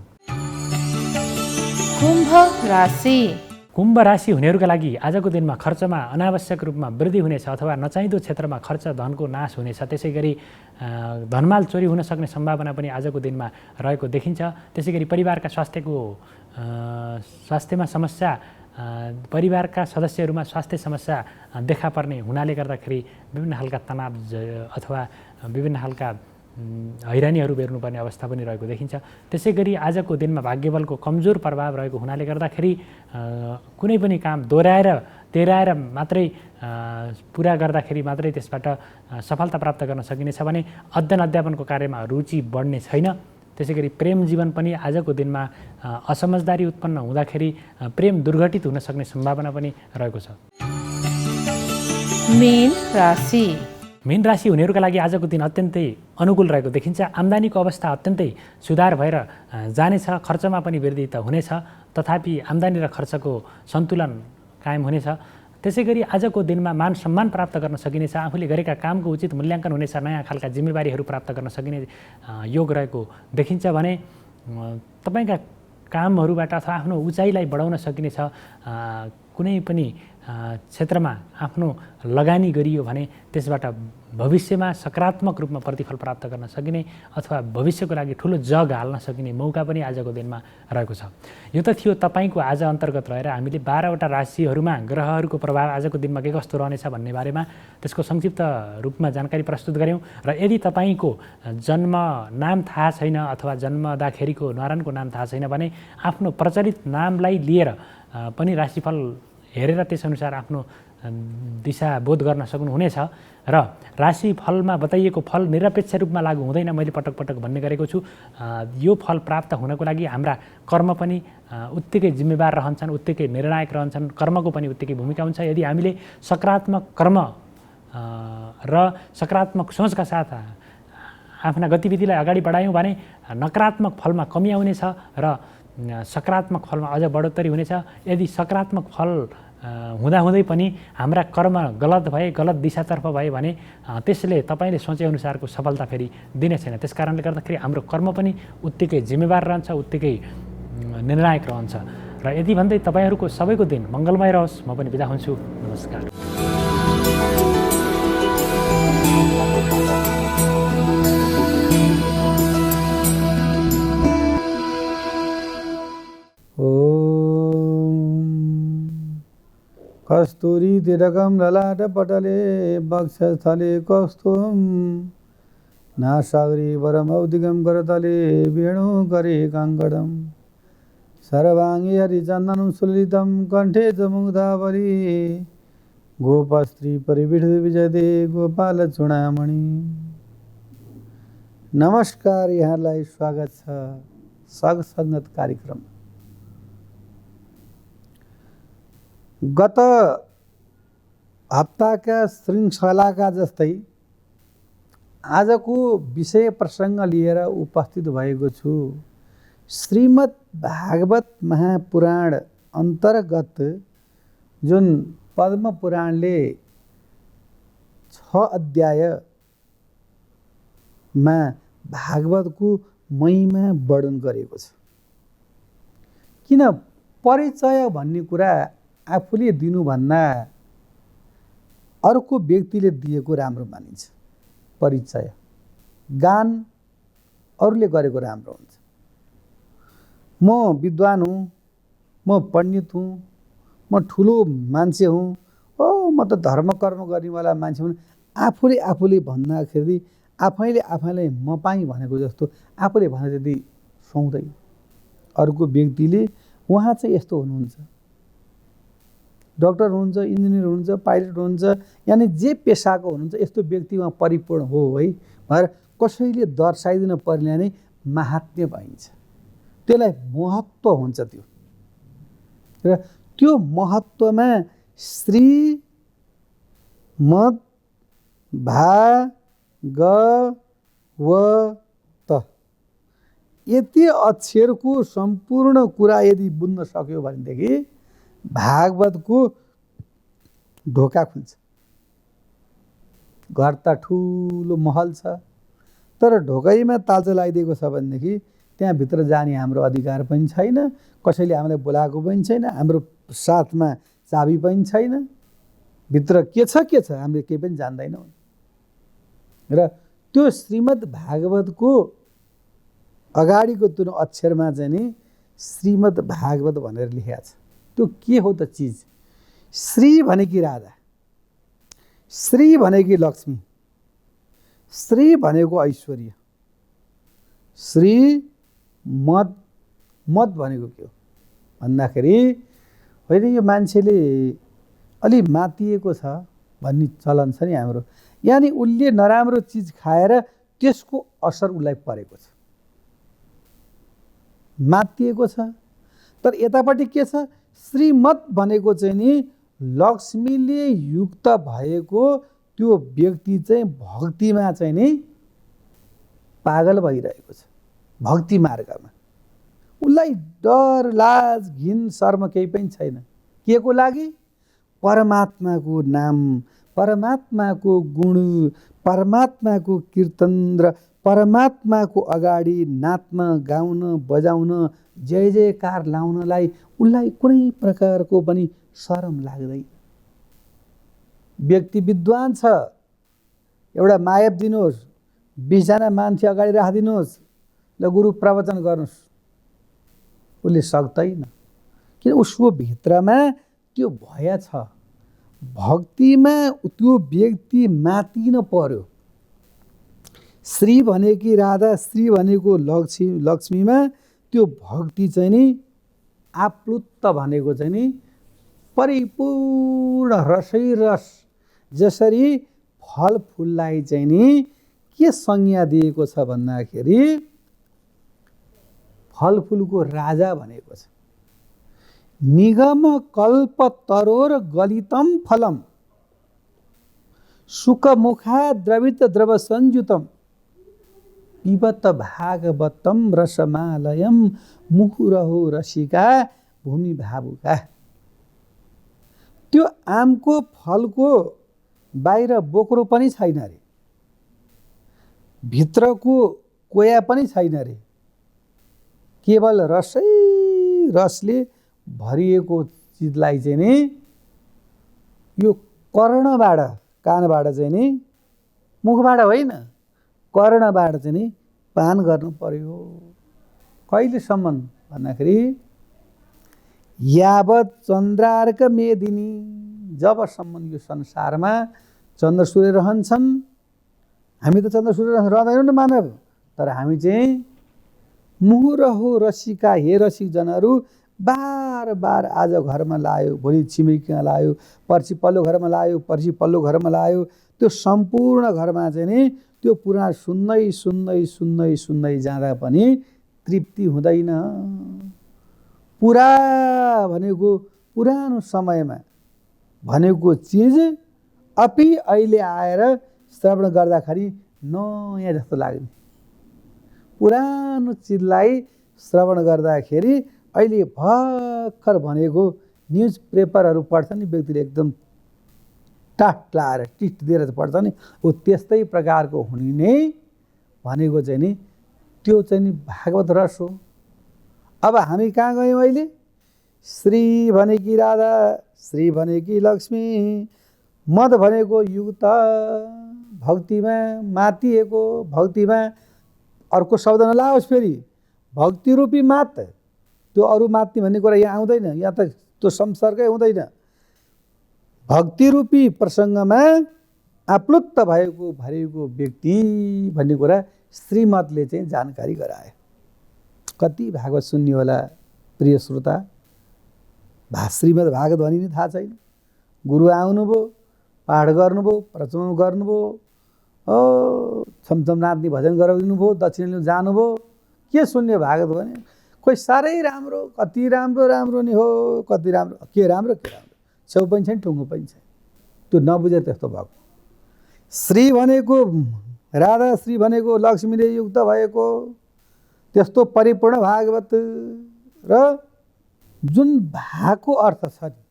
C: कुम्भ राशि
A: कुम्भ राशि हुनेहरूका लागि आजको दिनमा खर्चमा अनावश्यक रूपमा वृद्धि हुनेछ अथवा नचाहिँदो क्षेत्रमा खर्च धनको नाश हुनेछ। त्यसै गरी धनमाल चोरी हुन सक्ने सम्भावना पनि आजको दिनमा रहेको देखिन्छ। त्यसै गरी परिवारका स्वास्थ्यमा समस्या, परिवारका सदस्यहरूमा स्वास्थ्य समस्या देखा पर्ने हुनाले गर्दाखेरि विभिन्न खालका तनाव अथवा विभिन्न खालका हैरानीहरू बेर्नुपर्ने अवस्था पनि रहेको देखिन्छ। त्यसै गरी आजको दिनमा भाग्यबलको कमजोर प्रभाव रहेको हुनाले गर्दाखेरि कुनै पनि काम तेराएर मात्रै पुरा गर्दाखेरि मात्रै त्यसबाट सफलता प्राप्त गर्न सकिनेछ भने अध्ययन अध्यापनको कार्यमा रुचि बढ्ने छैन। त्यसै गरी प्रेम जीवन पनि आजको दिनमा असमझदारी उत्पन्न हुँदाखेरि प्रेम दुर्घटित हुन सक्ने सम्भावना पनि रहेको छ। मीन राशि हुनेहरूका लागि आजको दिन अत्यन्तै अनुकूल रहेको देखिन्छ। आम्दानीको अवस्था अत्यन्तै सुधार भएर जानेछ। खर्चमा पनि वृद्धि त हुनेछ, तथापि आम्दानी र खर्चको सन्तुलन कायम हुनेछ। त्यसै गरी आजको दिनमा मान सम्मान प्राप्त गर्न सकिनेछ। आफूले गरेका कामको उचित मूल्याङ्कन हुनेछ। नयाँ खालका जिम्मेवारीहरू प्राप्त गर्न सकिने योग रहेको देखिन्छ भने तपाईँका कामहरूबाट अथवा आफ्नो उचाइलाई बढाउन सकिनेछ। कुनै पनि क्षेत्रमा आफ्नो लगानी गरियो भने त्यसबाट भविष्यमा सकारात्मक रूपमा प्रतिफल प्राप्त गर्न सकिने अथवा भविष्यको लागि ठुलो जग हाल्न सकिने मौका पनि आजको दिनमा रहेको छ। यो त थियो तपाईँको आज अन्तर्गत रहेर हामीले 12वटा राशिहरूमा ग्रहहरूको प्रभाव आजको दिनमा के कस्तो रहनेछ भन्ने बारेमा त्यसको संक्षिप्त रूपमा जानकारी प्रस्तुत गऱ्यौँ। र यदि तपाईँको जन्म नाम थाहा छैन अथवा जन्मदाखेरिको न्वारानको नाम थाहा छैन भने आफ्नो प्रचलित नामलाई लिएर पनि राशिफल हेरेर त्यसअनुसार आफ्नो दिशा बोध गर्न सक्नुहुनेछ। र राशिफलमा बताइएको फल निरपेक्ष रूपमा लागू हुँदैन, मैले पटक पटक भन्ने गरेको छु। यो फल प्राप्त हुनको लागि हाम्रा कर्म पनि उत्तिकै जिम्मेवार रहन्छन्, उत्तिकै निर्णायक रहन्छन्, कर्मको पनि उत्तिकै भूमिका हुन्छ। यदि हामीले सकारात्मक कर्म र सकारात्मक सोचका साथ आफ्ना गतिविधिलाई अगाडि बढायौँ भने नकारात्मक फलमा कमी आउनेछ र सकारात्मक फलमा अझ बढोत्तरी हुनेछ। यदि सकारात्मक फल हुँदाहुँदै पनि हाम्रा कर्म गलत भए, गलत दिशातर्फ भए भने त्यसले तपाईँले सोचेअनुसारको सफलता फेरि दिने छैन। त्यस कारणले गर्दाखेरि हाम्रो कर्म पनि उत्तिकै जिम्मेवार रहन्छ, उत्तिकै निर्णायक रहन्छ। र यदि भन्दै तपाईँहरूको सबैको दिन मङ्गलमय रहोस्। म पनि बिदा हुन्छु। नमस्कार।
D: कस्तूरी तिलकम ललाट पटले वक्षस्थले कौस्तुभम नासागरी वरमौदिगम करतले वेणु करे काङ्गडम सर्वाङ्गे हरिचन्दनं सुललितं कण्ठे च मुग्धावली गोपस्त्री परिविष्ट विजयदे गोपाल चूडामणि। नमस्कार, यहाँलाई स्वागत छ सगसङ्गत कार्यक्रम। गत हप्ताका श्रृङ्खलाका जस्तै आजको विषय प्रसङ्ग लिएर उपस्थित भएको छु। श्रीमद् भागवत महापुराण अन्तर्गत जुन पद्म पुराणले 6 अध्यायमा भागवतको महिमा वर्णन गरेको छ। किन परिचय भन्ने कुरा आफूले दिनुभन्दा अर्को व्यक्तिले दिएको राम्रो मानिन्छ। परिचय, गान अरूले गरेको राम्रो हुन्छ। म विद्वान हुँ, म पण्डित हुँ, म ठुलो मान्छे हुँ, ओ म त धर्म कर्म गर्नेवाला मान्छे हुँ, आफूले भन्दाखेरि आफैले आफैलाई म पाएँ भनेको जस्तो आफूले भने त्यति सुहाउँदैन। अर्को व्यक्तिले उहाँ चाहिँ यस्तो हुनुहुन्छ, डक्टर हुनुहुन्छ, इन्जिनियर हुनुहुन्छ, पाइलट हुनुहुन्छ, यानि जे पेसाको हुनुहुन्छ, यस्तो व्यक्ति उहाँ परिपूर्ण हो है भनेर कसैले दर्शाइदिन पर्ने नै महात्म्य पाइन्छ। त्यसलाई महत्त्व हुन्छ त्यो। र त्यो महत्त्वमा श्री मद भागवत यति अक्षरको सम्पूर्ण कुरा यदि बुझ्न सक्यो भनेदेखि भागवतको ढोका खुल्छ। घर त ठुलो महल छ, तर ढोकैमा ताल्चो लगाइदिएको छ भनेदेखि त्यहाँभित्र जाने हाम्रो अधिकार पनि छैन, कसैले हामीलाई बोलाएको पनि छैन, हाम्रो साथमा चाबी पनि छैन, भित्र के छ हामीले केही पनि जान्दैनौँ। र त्यो श्रीमद् भागवतको अगाडिको त्यो अक्षरमा चाहिँ नि श्रीमद् भागवत भनेर लेखेको छ। त्यो के हो त चिज? श्री भनेकी राधा, श्री भनेकी लक्ष्मी, श्री भनेको ऐश्वर्य, श्री मद भनेको के हो भन्दाखेरि होइन यो मान्छेले अलि मातिएको छ भन्ने चलन छ नि हाम्रो, यानि उसले नराम्रो चिज खाएर त्यसको असर उसलाई परेको छ, मातिएको छ। तर यतापट्टि के छ? श्रीमत भनेको चाहिँ नि लक्ष्मीले युक्त भएको त्यो व्यक्ति चाहिँ भक्तिमा चाहिँ नि पागल भइरहेको छ, भक्ति मार्गमा। उसलाई डर लाज घिन शर्म केही पनि छैन। के को लागि? परमात्माको नाम, परमात्माको गुण, परमात्माको कीर्तन र परमात्माको अगाडि नाच्न गाउन बजाउन जय जयकार लाउनलाई उसलाई कुनै प्रकारको पनि शरम लाग्दैन। व्यक्ति विद्वान छ, एउटा मायप दिनुहोस्, 20 जना मान्छे अगाडि राखिदिनुहोस्, ल गुरु प्रवचन गर्नुहोस्, उसले सक्दैन। किन? उसको भित्रमा त्यो भय छ। भक्तिमा त्यो व्यक्ति मातिन पर्यो। श्री भनेकी राधा, श्री भनेको लक्ष्मीमा त्यो भक्ति चाहिँ नि आप्लुत्त भनेको चाहिँ नि परिपूर्ण रसै रस। जसरी फलफुललाई चाहिँ नि के संज्ञा दिएको छ भन्दाखेरि फलफुलको राजा भनेको छ। निगम कल्प तरोर गलितम फलम सुखमुखा द्रवित द्रव संयुतम पिबत भागवतम रसमालयम मुहुरहो रसिका भूमि भावुका। त्यो आमको फलको बाहिर बोक्रो पनि छैन रे, भित्रको कोया पनि छैन रे, केवल रसै रसले भरिएको चिजलाई चाहिँ नि यो कर्णबाट, कानबाट चाहिँ नि, मुखबाट होइन, कर्णबाट चाहिँ नि पान गर्नु पर्यो। कहिलेसम्म भन्दाखेरि यावत चन्द्रार्क मेदिनी, जबसम्म यो संसारमा चन्द्र सूर्य रहन्छन्। हामी त चन्द्र सूर्य रहँदैनौँ न मानव, तर हामी चाहिँ मुहुरहो रसिका, हे रसिक जनहरू, बार बार आज घरमा लायो, भोलि छिमेकीमा लायो, पर्सि पल्लो घरमा लायो, पर्सि पल्लो घरमा लायो, त्यो सम्पूर्ण घरमा चाहिँ नि त्यो पुराण सुन्दै सुन्दै सुन्दै सुन्दै जाँदा पनि तृप्ति हुँदैन। पुरा भनेको पुरानो समयमा भनेको चिज अपि अहिले आएर श्रवण गर्दाखेरि नयाँ जस्तो लाग्ने। पुरानो चिजलाई श्रवण गर्दाखेरि अहिले भर्खर भनेको न्युज पेपरहरू पढ्छ नि व्यक्तिले, एकदम टाट लाएर टिस्ट दिएर पढ्छ नि, हो त्यस्तै प्रकारको हुने नै भनेको चाहिँ नि त्यो चाहिँ नि भागवत रस हो। अब हामी कहाँ गयौँ अहिले? श्री भनेकी राधा, श्री भनेकी लक्ष्मी, मद भनेको युक्त, भक्तिमा मातिएको, भक्तिमा अर्को शब्द नलाओस् फेरि भक्ति रूपी मात, त्यो अरू मात्ने भन्ने कुरा यहाँ आउँदैन, यहाँ त त्यो संसर्गै हुँदैन। भक्ति रूपी प्रसङ्गमा आप्लुत्त भएको भरिएको व्यक्ति भन्ने कुरा श्रीमतले चाहिँ जानकारी गरायो। कति भागवत सुन्ने होला प्रिय श्रोता, श्रीमद् भागवत भनी नि थाहा छैन। गुरु आउनुभयो, पाठ गर्नुभयो, प्रवचन गर्नुभयो, छमछम नाच्ने भजन गराउनुभयो, दक्षिण लिनु जानुभयो, के सुन्ने भागवत भने खोइ साह्रै राम्रो, कति राम्रो राम्रो नि हो, कति राम्रो के राम्रो छेउ पनि छैन टुङ्गो पनि छैन, त्यो नबुझेर त्यस्तो भएको। श्री भनेको राधा, श्री भनेको लक्ष्मीले युक्त भएको त्यस्तो परिपूर्ण भागवत र जुन भाको अर्थ छ नि,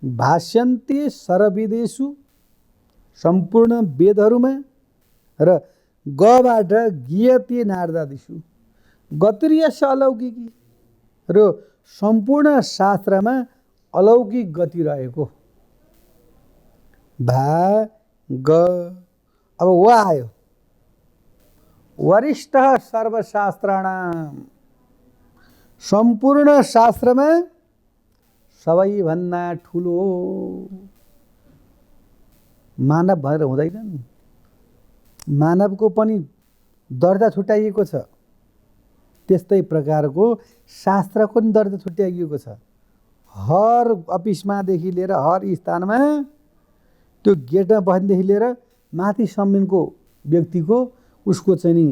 D: भाष्यन्ते सर्ववेदेषु सम्पूर्ण वेदहरूमा र गबाट गीयते नारदादिषु गतिर्यस्य अलौकिकी र सम्पूर्ण शास्त्रमा अलौकिक गति रहेको। भा ग अब व आयो, वरिष्ठ सर्वशास्त्राणाम, सम्पूर्ण शास्त्रमा सबैभन्दा ठुलो। मानव भनेर हुँदैन नि, मानवको पनि दर्जा छुट्याइएको छ, त्यस्तै प्रकारको शास्त्रको पनि दर्जा छुट्याइएको छ। हर अफिसमादेखि लिएर हर स्थानमा त्यो गेटमा बस्नेदेखि लिएर माथिसम्मको व्यक्तिको उसको चाहिँ नि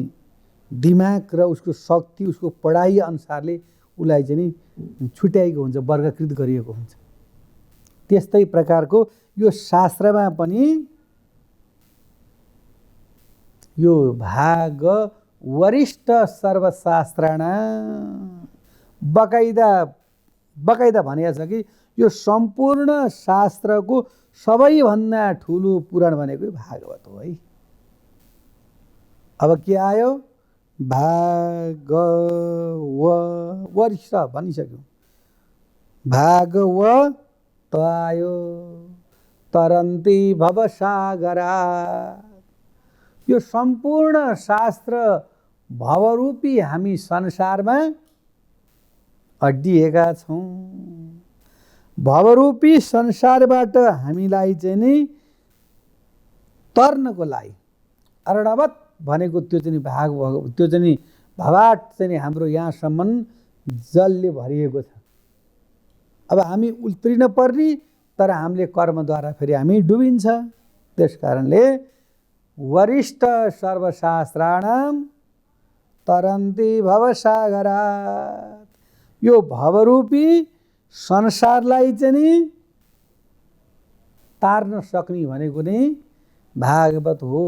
D: दिमाग र उसको शक्ति, उसको पढाइ अनुसारले उसलाई चाहिँ नि छुट्याइएको हुन्छ, वर्गीकृत गरिएको हुन्छ। त्यस्तै प्रकारको यो शास्त्रमा पनि यो भाग वरिष्ठ सर्वशास्त्राणा बकाइदा भनेको छ कि यो सम्पूर्ण शास्त्रको सबैभन्दा ठुलो पुराण भनेको भागवत हो है। अब के आयो, भाग वरिष्ठ भनिसक्यो, भागवत आयो, तरन्ती भवसागरा। यो सम्पूर्ण शास्त्र भवरूपी हामी संसारमा अड्डिएका छौँ। भवरूपी संसारबाट हामीलाई चाहिँ नि तर्नको लागि अर्णवत भनेको त्यो चाहिँ भाग, त्यो चाहिँ नि भवाट चाहिँ नि हाम्रो यहाँसम्म जलले भरिएको छ। अब हामी उत्रिन पर्ने, तर हामीले कर्मद्वारा फेरि हामी डुबिन्छ। त्यस कारणले वरिष्ठ सर्वशास्त्राणाम तरन्ती भवसागरा, यो भवरूपी संसारलाई चाहिँ नि तार्न सक्ने भनेको नै भागवत हो।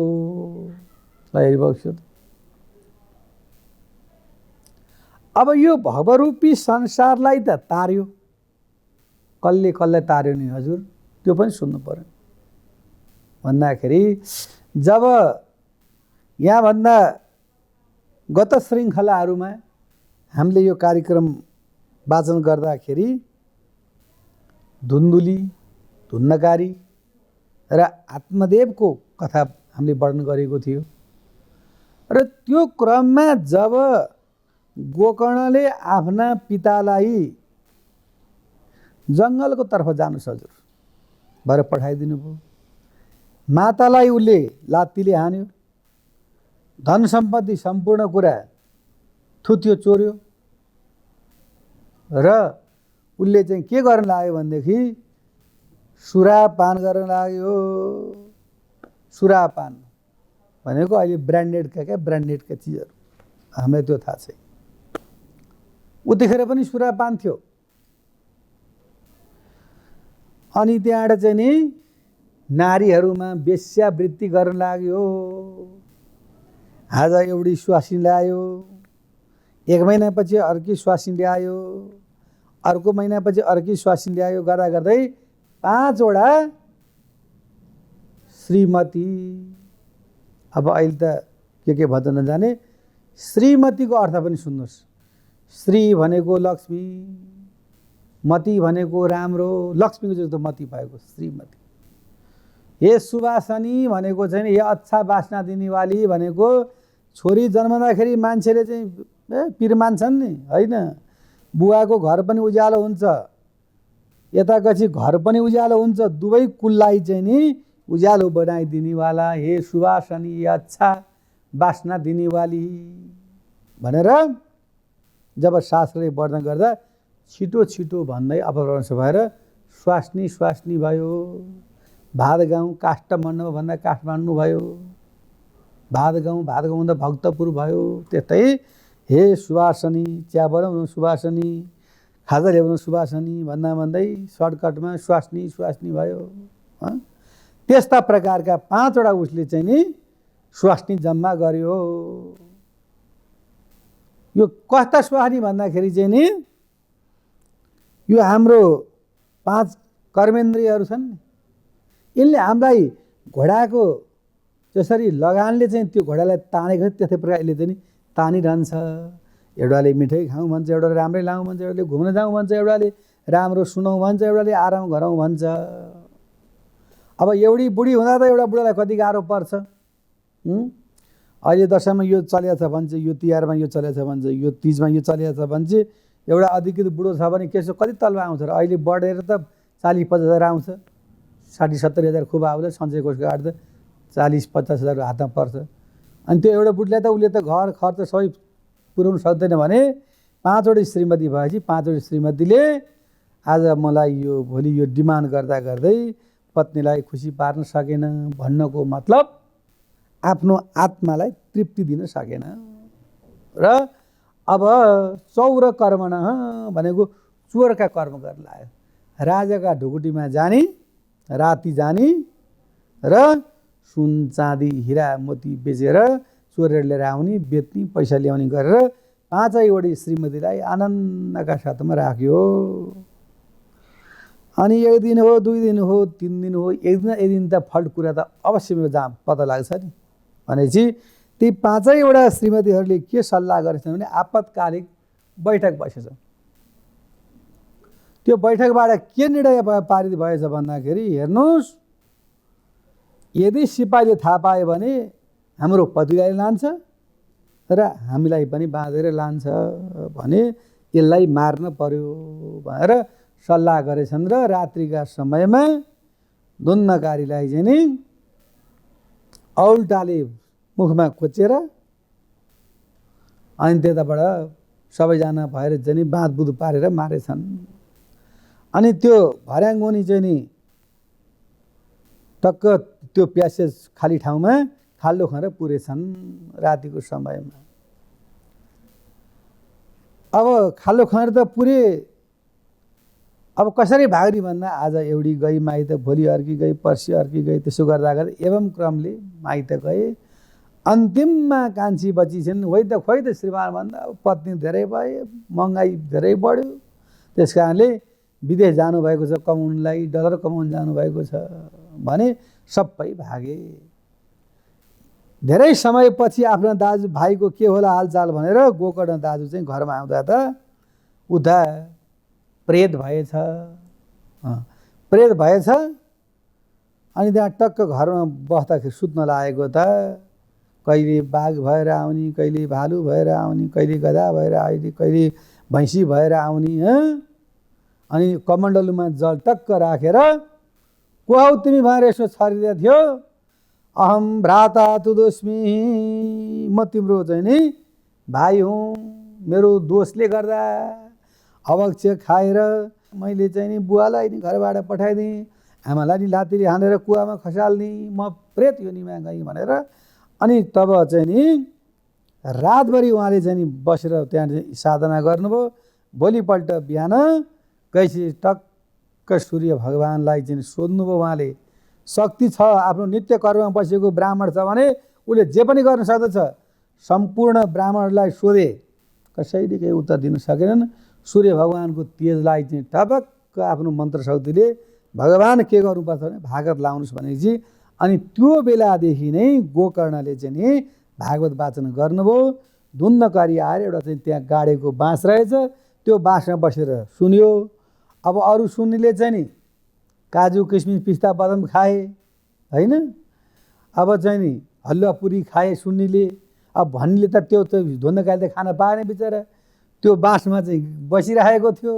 D: अब यो भवरूपी संसारलाई त तार्यो, कसले तार्यो नि हजुर, त्यो पनि सुन्नु पर्यो। भन्दाखेरि जब यहाँभन्दा गत श्रृङ्खलाहरूमा हामीले यो कार्यक्रम वाचन गर्दाखेरि धुन्धुली, धुन्नकारी र आत्मदेवको कथा हामीले वर्णन गरेको थियो। र त्यो क्रममा जब गोकर्णले आफ्ना पितालाई जङ्गलको तर्फ जानुहोस् हजुर भएर पठाइदिनु भयो, मातालाई उसले लात्तीले हान्यो, धन सम्पत्ति सम्पूर्ण कुरा थुत्यो, चोर्यो र उसले चाहिँ के गर्न लाग्यो भनेदेखि सुरापान गर्न लाग्यो। सुरापान भनेको अहिले ब्रान्डेडका चिजहरू, हामीलाई त्यो थाहा छैन। उतिखेर पनि सुरापान थियो। अनि त्यहाँबाट चाहिँ नि नारीहरूमा वेश्यावृत्ति गर्न लाग्यो। आज एउटी स्वासिनी ल्यायो, एक महिनापछि अर्की स्वासिनी ल्यायो, अर्को महिनापछि अर्की स्वासिनी ल्यायो, गर्दा गर्दै 5 वटा श्रीमती। अब अहिले त के भन्छ नजाने, श्रीमतीको अर्थ पनि सुन्नुहोस्। श्री भनेको लक्ष्मी, मती भनेको राम्रो, लक्ष्मीको जस्तो मती भएको श्रीमती। ये सुवासनी भनेको चाहिँ ये अच्छा बासना दिने वाली भनेको छोरी जन्मँदाखेरि मान्छेले चाहिँ पिर मान्छन् नि, होइन? बुवाको घर पनि उज्यालो हुन्छ, यता गएपछि घर पनि उज्यालो हुन्छ, दुवै कुललाई चाहिँ नि उज्यालो बनाइदिनेवाला हे सुवासनी अच्छा बासना दिनेवाली भनेर जब शास्त्रले वर्णन गर्दा छिटो छिटो भन्दै अपभ्रंश भएर स्वास्नी स्वास्नी भयो। भादगाउँ काष्ठमण्डप भन्दा काठमाडौँ भयो, भादगाउँ भन्दा भक्तपुर भयो। त्यस्तै हे सुवासनी, चिया बनाउनु सुवासनी, खाजा ल्याउनु सुवासनी भन्दा भन्दै सर्टकटमा स्वास्नी स्वास्नी भयो। त्यस्ता प्रकारका 5 वटा उसले चाहिँ नि स्वास्नी जम्मा गर्यो। यो कस्ता स्वास्नी भन्दाखेरि चाहिँ नि यो हाम्रो 5 कर्मेन्द्रियहरू छन् नि, यिनले हामीलाई घोडाको जसरी लगानले चाहिँ त्यो घोडालाई तानेको त्यस्तै प्रकारले चाहिँ नि तानिरहन्छ। एउटाले मिठाई खाउँ भन्छ, एउटाले राम्रै लाउँ भन्छ, एउटाले घुम्न जाउँ भन्छ, एउटाले राम्रो सुनौँ भन्छ, एउटाले आराम गरौँ भन्छ। अब एउटी बुढी हुँदा त एउटा बुढालाई कति गाह्रो पर्छ। अहिले दशैँमा यो चलेको छ भन्छ, यो तिहारमा यो चलेको छ भन्छ, यो तिजमा यो चलेको छ भन्छ। एउटा अधिकृत बुढो छ भने के कति तलबा आउँछ र अहिले बढेर त 40-50 हजार आउँछ। 60-70 हजार खुब आउँछ, सञ्चय कोष काट्दा 40-50 हजार हातमा पर्छ। अनि त्यो एउटा बुढीलाई त उसले त घर खर्च सबै पुर्याउनु सक्दैन भने 5 वटा श्रीमती भएपछि 5 वटा श्रीमतीले आज मलाई यो भोलि यो डिमान्ड गर्दा गर्दै पत्नीलाई खुसी पार्न सकेन। भन्नको मतलब आफ्नो आत्मालाई तृप्ति दिन सकेन। र अब चौर कर्मण भनेको चोरका कर्म गर्न लाग्यो। राजाका ढुकुटीमा जाने, राति जाने र सुन चाँदी हिरा मोती बेचेर चोरेर लिएर आउने, बेच्ने, पैसा ल्याउने गरेर 5 वटा श्रीमतीलाई आनन्दका साथमा राख्यो। अनि 1 दिन हो, 2 दिन हो, 3 दिन हो, एक दिन त फल्ट कुरा त अवश्य जहाँ पत्ता लाग्छ नि। भनेपछि ती 5 वटा श्रीमतीहरूले के सल्लाह गरेछन् भने आपतकालिक बैठक बसेछ। त्यो बैठकबाट के निर्णय पारित भएछ भन्दाखेरि हेर्नुहोस्, यदि सिपाहीले थाहा पायो भने हाम्रो पतिलाई लान्छ र हामीलाई पनि बाँधेर लान्छ भने यसलाई मार्न पर्यो भनेर सल्लाह गरेछन्। र रात्रिका समयमा धुन्नकारीलाई चाहिँ नि औल्टाले मुखमा खोचेर अनि त्यताबाट सबैजना भएर चाहिँ नि बाँधबुध पारेर मारेछन्। अनि त्यो भर्याङ्गोनी चाहिँ नि टक्क त्यो प्यासेज खाली ठाउँमा खाल्डो खनेर पुरेछन् रातिको समयमा। अब खाल्डो खनेर त पुरे, अब कसरी भाग्ने भन्दा आज एउटी गई माइत, भोलि अर्की गई, पर्सि अर्की गई, त्यसो गर्दा गर्दा एवं क्रमले माइत गए। अन्तिममा कान्छी बची छिन्। खोइ त श्रीमान भन्दा अब पत्नी धेरै भए, महँगाई धेरै बढ्यो, त्यस कारणले विदेश जानुभएको छ कमाउनलाई, डलर कमाउन जानुभएको छ भने सबै भागे। धेरै समयपछि आफ्नो दाजु भाइको के होला हालचाल भनेर गोकर्ण दाजु चाहिँ घरमा आउँदा त उता प्रेत भएछ। प्रेत भएछ अनि त्यहाँ टक्क घरमा बस्दाखेरि सुत्न लागेको त कहिले बाघ भएर आउने, कहिले भालु भएर आउने, कहिले गधा भएर आउने, कहिले भैँसी भएर आउने। अनि कमण्डलुमा जल टक्क राखेर को हौ तिमी भनेर यसो छरिँदै थियो। अहम भ्राता तुदोस्मी, म तिम्रो चाहिँ नि भाइ हुँ, मेरो दोषले गर्दा अवक्ष खाएर मैले चाहिँ नि बुवालाई नि घरबाट पठाइदिएँ, आमालाई नि लात्तीले हानेर कुवामा खसाल्ने, म प्रेत योनिमा गएँ भनेर। अनि तब चाहिँ नि रातभरि उहाँले चाहिँ नि बसेर त्यहाँ साधना गर्नुभयो। भोलिपल्ट बिहान कैसे टक्क सूर्य भगवानलाई चाहिँ सोध्नुभयो। उहाँले शक्ति छ, आफ्नो नित्य कर्ममा बसेको ब्राह्मण छ भने उसले जे पनि गर्न सक्दछ। सम्पूर्ण ब्राह्मणलाई सोधे, कसैले केही उत्तर दिन सकेनन्। सूर्य भगवानको तेजलाई चाहिँ टपक्क आफ्नो मन्त्र शक्तिले भगवान के गर्नुपर्छ भने भागवत लाउनुहोस् भनेपछि अनि त्यो बेलादेखि नै गोकर्णले चाहिँ नि भागवत वाचन गर्नुभयो। धुन्नकारी आएर एउटा चाहिँ त्यहाँ गाडेको बाँस रहेछ, त्यो बाँसमा बसेर सुन्यो। अब अरू सुन्नेले चाहिँ नि काजु किसमिस पिस्ता बदाम खाए होइन, अब चाहिँ नि हलुवा पुरी खाए सुन्नेले। अब भन्नेले त त्यो धुन्धकाले त खान पाएन बिचरा, त्यो बाँसमा चाहिँ बसिरहेको थियो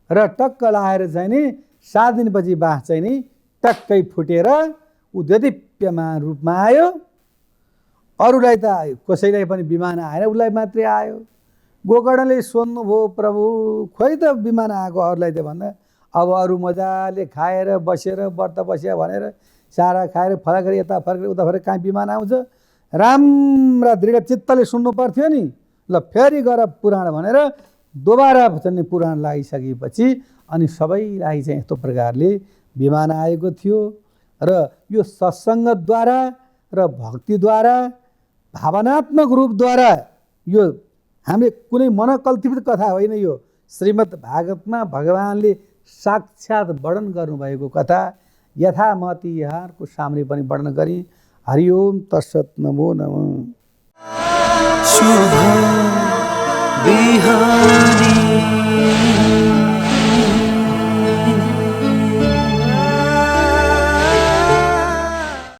D: र टक्क लाएर चाहिँ नि 7 दिनपछि बाँस चाहिँ नि टक्कै फुटेर ऊ देदीप्यमान रूपमा आयो। अरूलाई त कसैलाई पनि विमान आएन, उसलाई मात्रै आयो। गोकर्णले सोध्नुभयो, प्रभु खोइ त विमान आएको अरूलाई त भन्दा, अब अरू मजाले खाएर बसेर व्रत बस्या भनेर सारा खाएर फर्केर यता फर्केर उता फर्केर कहाँ विमान आउँछ, राम्रा दृढ चित्तले सुन्नु पर्थ्यो नि। ल फेरि गर पुराण भनेर दोबारा चाहिँ पुराण लगाइसकेपछि अनि सबैलाई चाहिँ यस्तो प्रकारले विमान आएको थियो। र यो सत्सङ्गद्वारा र भक्तिद्वारा भावनात्मक रूपद्वारा यो हामीले कुनै मनकल्पित कथा होइन, यो श्रीमद् भागवतमा भगवानले साक्षात् वर्णन गर्नुभएको कथा यथामति यहाँको सामने पनि वर्णन गरी। हरिओम तत्सत् नमो नमः।
E: शुभ बिहानी।